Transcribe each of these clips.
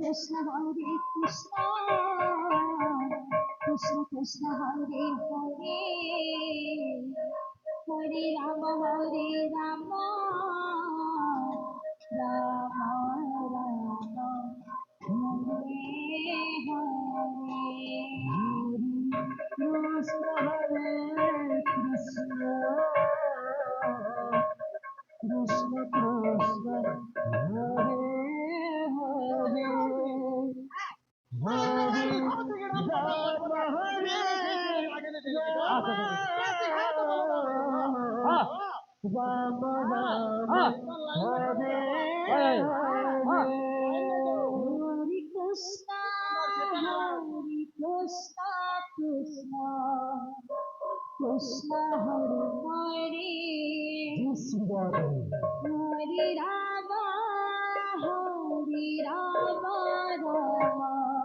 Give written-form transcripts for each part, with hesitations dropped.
Krishna Hare Krishna Krishna Krishna Hare Hare Hare Rama Rama Rama Hare Hare Krishna Krishna Hare Hare Krishna Hare Hare Hare Rama Rama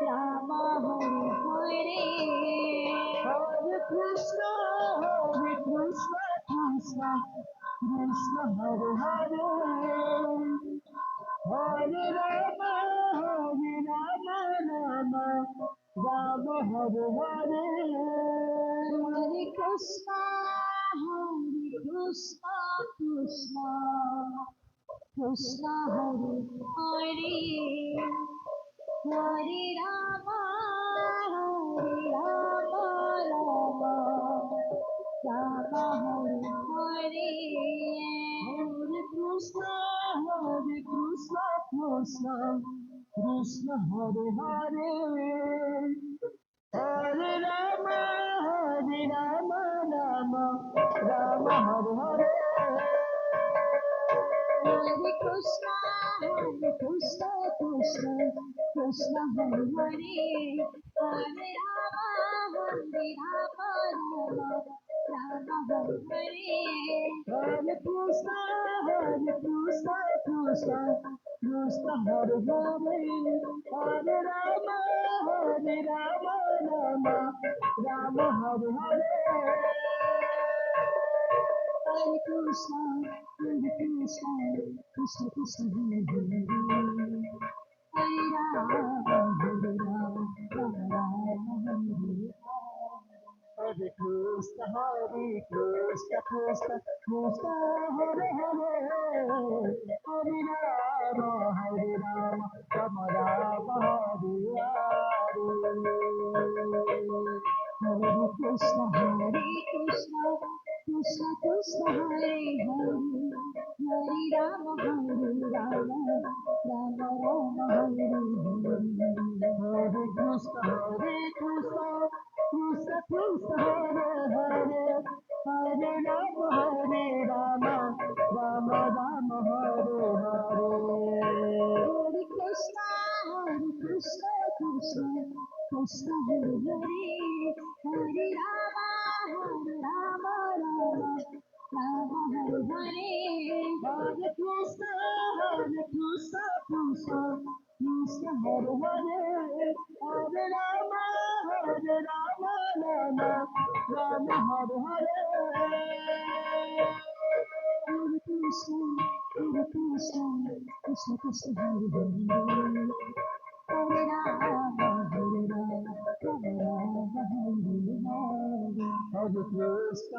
Rama Hare Hare Krishna Krishna Krishna Hare Hare Hare Rama Rama Rama Hare Hare Hare Krishna Krishna Krishna Hare Hare Hare Rama Rama Rama Hare Hare Hare Krishna Krishna Krishna Hare Hare Hare Rama Rama Rama Hare Hare Hare Krishna Krishna Krishna Hare Hare Hare Rama Rama Hare Hare Krishna Krishna Krishna Hare Hare Hare Rama Rama Hare Hare Hare Krishna Krishna Krishna Hare Hare Hare Rama Rama Hare Hare Krishna Krishna Krishna Hare Hare Hare Rama Rama Rama Hare Hare Hare Krishna Krishna Krishna Hare Hare Hare Rama Rama Rama Hare Hare Krishna Krishna Krishna Hare Hare Hare Rama Rama Rama Hare Hare Hare Krishna Krishna Krishna Hare Hare Hare Rama Rama Rama Hare Hare Hare Krishna Krishna Krishna Hare Hare Hare Rama Rama Hare Hare Hare Krishna Krishna Krishna Hare Hare Hare Rama Rama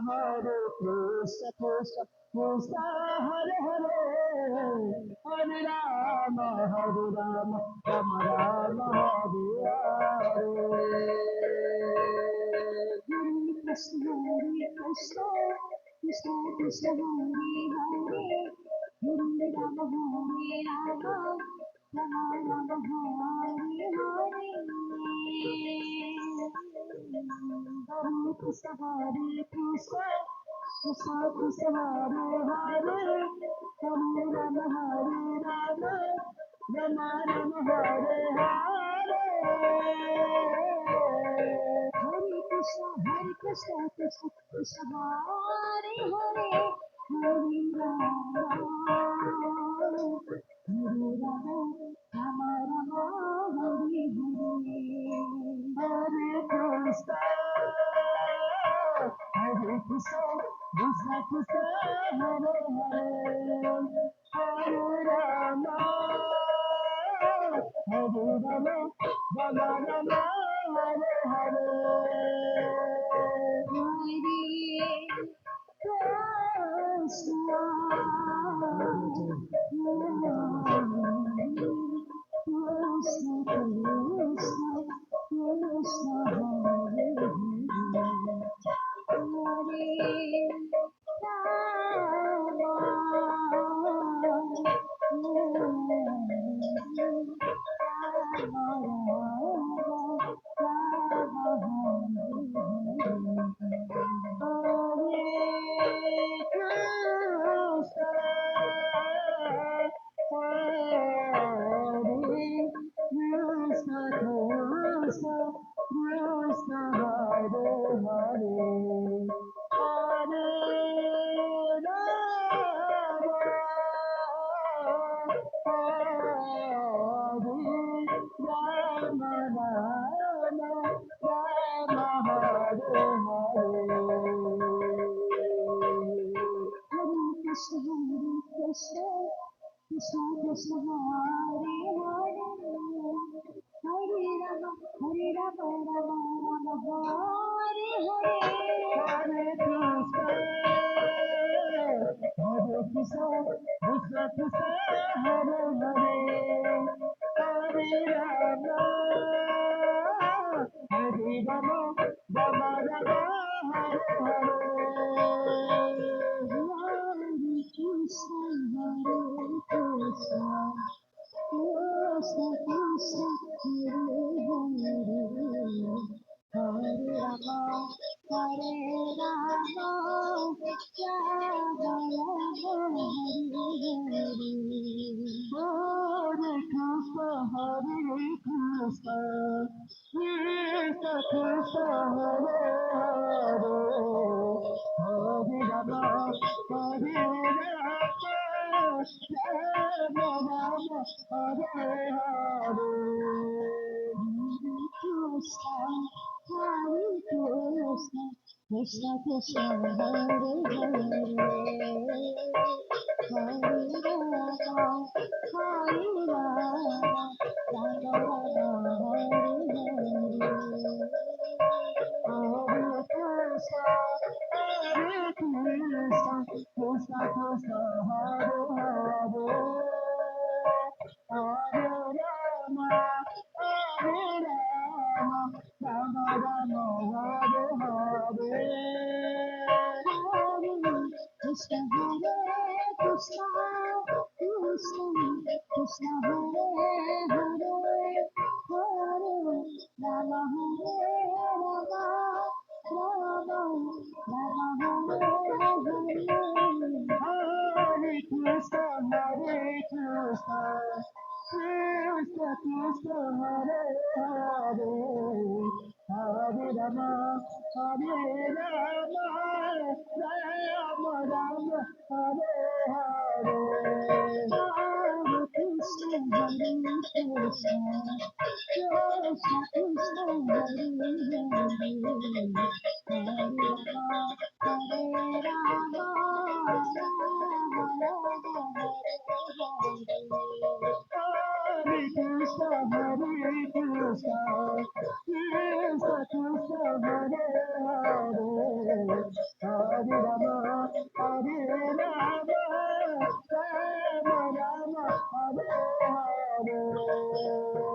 Hare Krishna Krishna Hare Hare Hare Rama Rama Rama Hare Hare Hare Krishna Krishna Krishna Hare Hare Hare Rama Rama Hare Hare Hare Krishna Krishna Krishna Hare Hare Hare Rama Rama Hare Hare Hare Krishna Krishna Hare Hare Hare Rama Hare Krishna, Krishna Krishna, Hare Hare, Hare Rama, Hare Rama, Rama Rama, Hare Hare, Krishna, Krishna Krishna, Hare Hare, Hare Rama, Hare Rama, Rama Rama, Hare Hare, Hare Krishna, Hare Krishna, Krishna Krishna, Hare Hare, Hare Rama, Hare Rama, Rama Rama, Hare Hare. Krishna Krishna Hare Hare Hare Rama Hare Rama Rama Rama Hare Hare Krishna Hare Krishna Krishna Krishna Hare Hare Hare Rama Hare Rama Rama Rama Hare Hare Hare Krishna Hare Krishna Krishna Krishna Hare Hare Hare Rama Hare Rama Rama Rama Hare Hare Krishna Hare Krishna Krishna Krishna Hare Hare Hare Rama Hare Rama Rama Rama Hare Hare Hare Krishna Hare Krishna Krishna Krishna Hare Hare Hare Rama Hare Rama Rama Rama Hare Krishna Hare Krishna Krishna Krishna Hare Hare Hare Rama Hare Rama Rama Rama Hare Hare